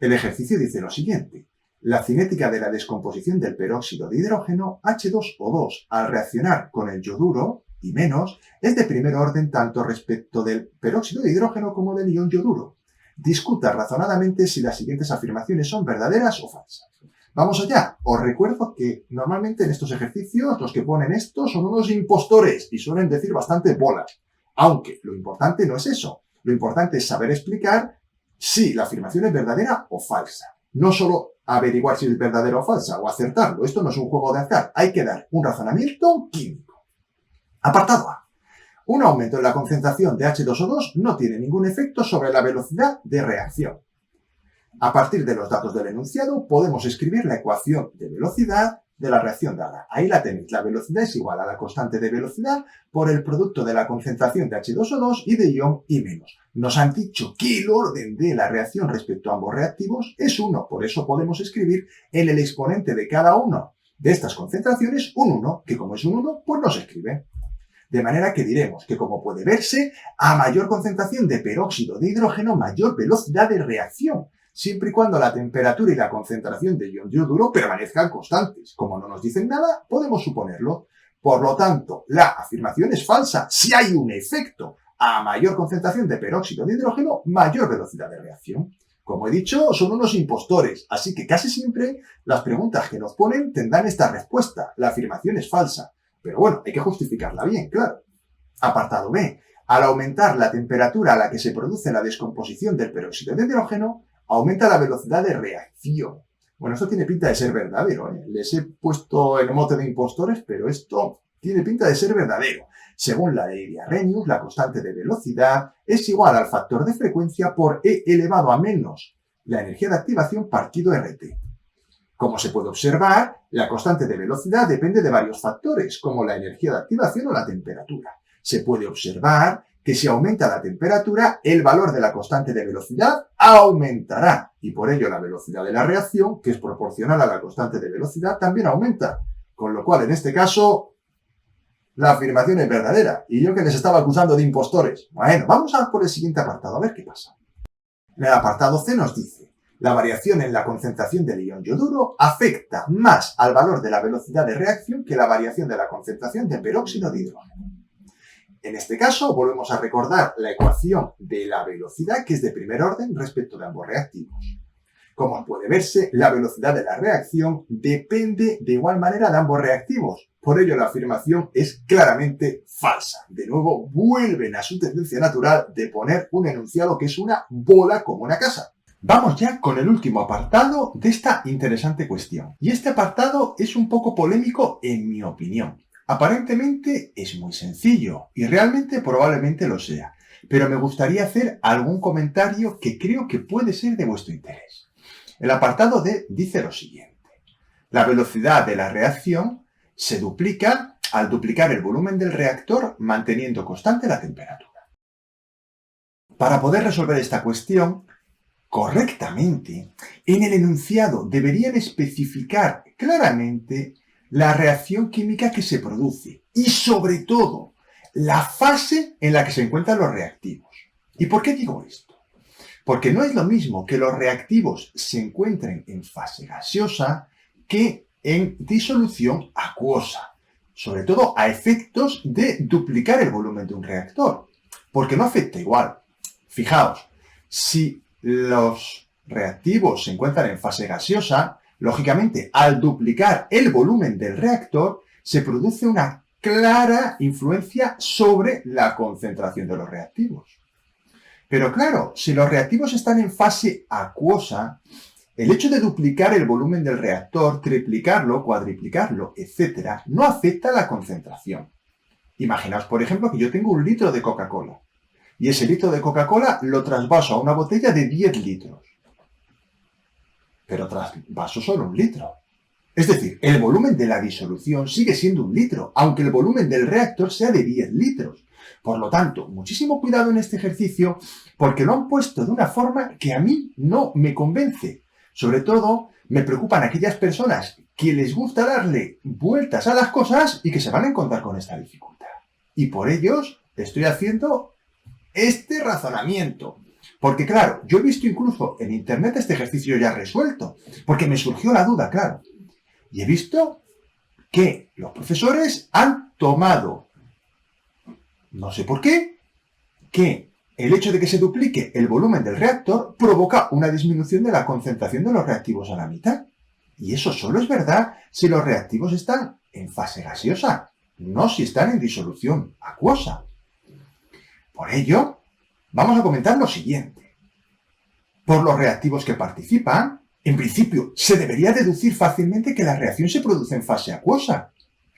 El ejercicio dice lo siguiente. La cinética de la descomposición del peróxido de hidrógeno H2O2 al reaccionar con el yoduro y menos es de primer orden tanto respecto del peróxido de hidrógeno como del ion yoduro. Discuta razonadamente si las siguientes afirmaciones son verdaderas o falsas. Vamos allá. Os recuerdo que normalmente en estos ejercicios los que ponen esto son unos impostores y suelen decir bastante bolas. Aunque lo importante no es eso. Lo importante es saber explicar si la afirmación es verdadera o falsa. No solo averiguar si es verdadera o falsa o acertarlo. Esto no es un juego de azar. Hay que dar un razonamiento químico. Apartado A. Un aumento en la concentración de H2O2 no tiene ningún efecto sobre la velocidad de reacción. A partir de los datos del enunciado podemos escribir la ecuación de velocidad de la reacción dada. Ahí la tenéis. La velocidad es igual a la constante de velocidad por el producto de la concentración de H2O2 y de ion I-. Nos han dicho que el orden de la reacción respecto a ambos reactivos es 1. Por eso podemos escribir en el exponente de cada uno de estas concentraciones un 1, que como es un 1, pues no se escribe. De manera que diremos que, como puede verse, a mayor concentración de peróxido de hidrógeno, mayor velocidad de reacción, siempre y cuando la temperatura y la concentración de ion yoduro permanezcan constantes. Como no nos dicen nada, podemos suponerlo. Por lo tanto, la afirmación es falsa. Si hay un efecto a mayor concentración de peróxido de hidrógeno, mayor velocidad de reacción. Como he dicho, son unos impostores, así que casi siempre las preguntas que nos ponen tendrán esta respuesta. La afirmación es falsa. Pero bueno, hay que justificarla bien, claro. Apartado B. Al aumentar la temperatura a la que se produce la descomposición del peróxido de hidrógeno, aumenta la velocidad de reacción. Bueno, esto tiene pinta de ser verdadero, ¿eh? Les he puesto el mote de impostores, pero esto tiene pinta de ser verdadero. Según la ley de Arrhenius, la constante de velocidad es igual al factor de frecuencia por E elevado a menos la energía de activación partido RT. Como se puede observar, la constante de velocidad depende de varios factores, como la energía de activación o la temperatura. Se puede observar que si aumenta la temperatura, el valor de la constante de velocidad aumentará, y por ello la velocidad de la reacción, que es proporcional a la constante de velocidad, también aumenta. Con lo cual, en este caso, la afirmación es verdadera, y yo que les estaba acusando de impostores. Bueno, vamos a por el siguiente apartado, a ver qué pasa. En el apartado C nos dice: la variación en la concentración del ion yoduro afecta más al valor de la velocidad de reacción que la variación de la concentración de peróxido de hidrógeno. En este caso, volvemos a recordar la ecuación de la velocidad, que es de primer orden respecto de ambos reactivos. Como puede verse, la velocidad de la reacción depende de igual manera de ambos reactivos. Por ello, la afirmación es claramente falsa. De nuevo, vuelven a su tendencia natural de poner un enunciado que es una bola como una casa. Vamos ya con el último apartado de esta interesante cuestión. Y este apartado es un poco polémico en mi opinión. Aparentemente es muy sencillo y realmente probablemente lo sea, pero me gustaría hacer algún comentario que creo que puede ser de vuestro interés. El apartado D dice lo siguiente: la velocidad de la reacción se duplica al duplicar el volumen del reactor manteniendo constante la temperatura. Para poder resolver esta cuestión correctamente, en el enunciado deberían especificar claramente la reacción química que se produce y, sobre todo, la fase en la que se encuentran los reactivos. ¿Y por qué digo esto? Porque no es lo mismo que los reactivos se encuentren en fase gaseosa que en disolución acuosa, sobre todo a efectos de duplicar el volumen de un reactor, porque no afecta igual. Fijaos, si los reactivos se encuentran en fase gaseosa, lógicamente, al duplicar el volumen del reactor, se produce una clara influencia sobre la concentración de los reactivos. Pero claro, si los reactivos están en fase acuosa, el hecho de duplicar el volumen del reactor, triplicarlo, cuadriplicarlo, etc., no afecta a la concentración. Imaginaos, por ejemplo, que yo tengo 1 litro de Coca-Cola, y ese litro de Coca-Cola lo trasvaso a una botella de 10 litros. Pero trasvaso solo 1 litro. Es decir, el volumen de la disolución sigue siendo 1 litro, aunque el volumen del reactor sea de 10 litros. Por lo tanto, muchísimo cuidado en este ejercicio, porque lo han puesto de una forma que a mí no me convence. Sobre todo, me preocupan aquellas personas que les gusta darle vueltas a las cosas y que se van a encontrar con esta dificultad. Y por ellos estoy haciendo este razonamiento. Porque claro, yo he visto incluso en internet este ejercicio ya resuelto, porque me surgió la duda, claro. Y he visto que los profesores han tomado, no sé por qué, que el hecho de que se duplique el volumen del reactor provoca una disminución de la concentración de los reactivos a la mitad. Y eso solo es verdad si los reactivos están en fase gaseosa, no si están en disolución acuosa. Por ello, vamos a comentar lo siguiente. Por los reactivos que participan, en principio, se debería deducir fácilmente que la reacción se produce en fase acuosa.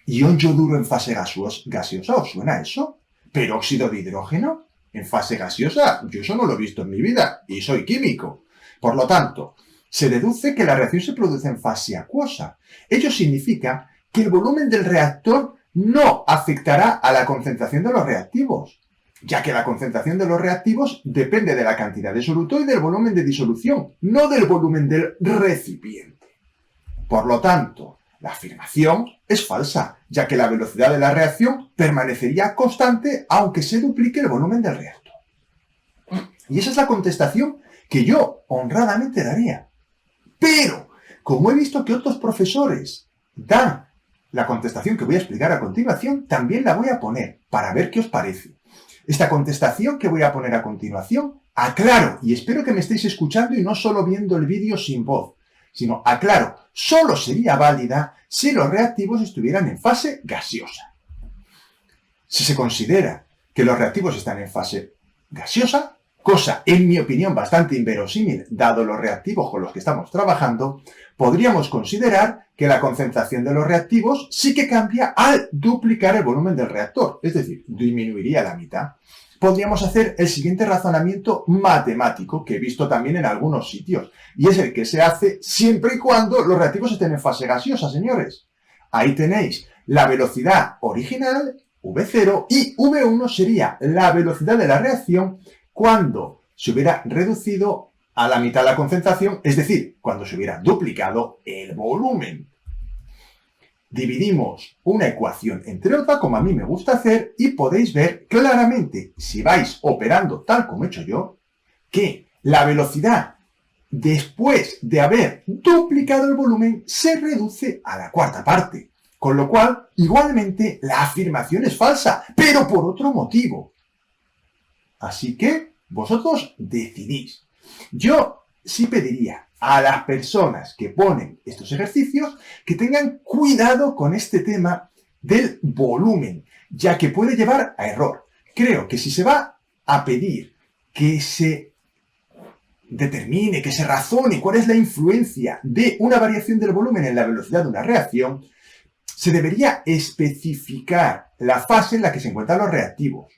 ¿Ion yoduro en fase gaseosa? ¿Os suena eso? ¿Peróxido de hidrógeno en fase gaseosa? Yo eso no lo he visto en mi vida y soy químico. Por lo tanto, se deduce que la reacción se produce en fase acuosa. Ello significa que el volumen del reactor no afectará a la concentración de los reactivos, ya que la concentración de los reactivos depende de la cantidad de soluto y del volumen de disolución, no del volumen del recipiente. Por lo tanto, la afirmación es falsa, ya que la velocidad de la reacción permanecería constante aunque se duplique el volumen del reactor. Y esa es la contestación que yo honradamente daría. Pero, como he visto que otros profesores dan la contestación que voy a explicar a continuación, también la voy a poner para ver qué os parece. Esta contestación que voy a poner a continuación, aclaro, y espero que me estéis escuchando y no solo viendo el vídeo sin voz, sino aclaro, solo sería válida si los reactivos estuvieran en fase gaseosa. Si se considera que los reactivos están en fase gaseosa, cosa en mi opinión bastante inverosímil dado los reactivos con los que estamos trabajando, podríamos considerar que la concentración de los reactivos sí que cambia al duplicar el volumen del reactor, es decir, disminuiría a la mitad. Podríamos hacer el siguiente razonamiento matemático que he visto también en algunos sitios, y es el que se hace siempre y cuando los reactivos estén en fase gaseosa, señores. Ahí tenéis la velocidad original, V0, y V1 sería la velocidad de la reacción cuando se hubiera reducido a la mitad la concentración, es decir, cuando se hubiera duplicado el volumen. Dividimos una ecuación entre otra, como a mí me gusta hacer, y podéis ver claramente, si vais operando tal como he hecho yo, que la velocidad después de haber duplicado el volumen se reduce a la cuarta parte. Con lo cual, igualmente, la afirmación es falsa, pero por otro motivo. Así que vosotros decidís. Yo sí pediría a las personas que ponen estos ejercicios que tengan cuidado con este tema del volumen, ya que puede llevar a error. Creo que si se va a pedir que se determine, que se razone cuál es la influencia de una variación del volumen en la velocidad de una reacción, se debería especificar la fase en la que se encuentran los reactivos.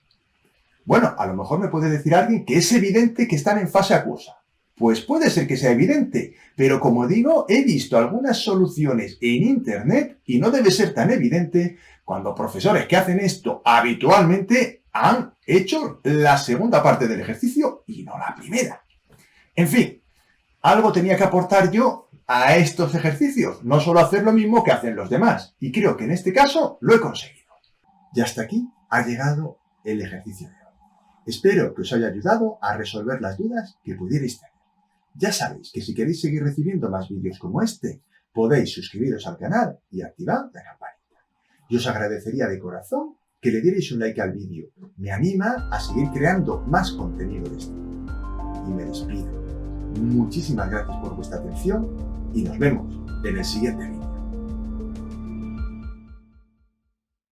Bueno, a lo mejor me puede decir alguien que es evidente que están en fase acuosa. Pues puede ser que sea evidente, pero como digo, he visto algunas soluciones en internet y no debe ser tan evidente cuando profesores que hacen esto habitualmente han hecho la segunda parte del ejercicio y no la primera. En fin, algo tenía que aportar yo a estos ejercicios, no solo hacer lo mismo que hacen los demás, y creo que en este caso lo he conseguido. Y hasta aquí ha llegado el ejercicio de hoy. Espero que os haya ayudado a resolver las dudas que pudierais tener. Ya sabéis que si queréis seguir recibiendo más vídeos como este, podéis suscribiros al canal y activar la campanita. Y os agradecería de corazón que le dierais un like al vídeo. Me anima a seguir creando más contenido de este tipo. Y me despido. Muchísimas gracias por vuestra atención y nos vemos en el siguiente vídeo.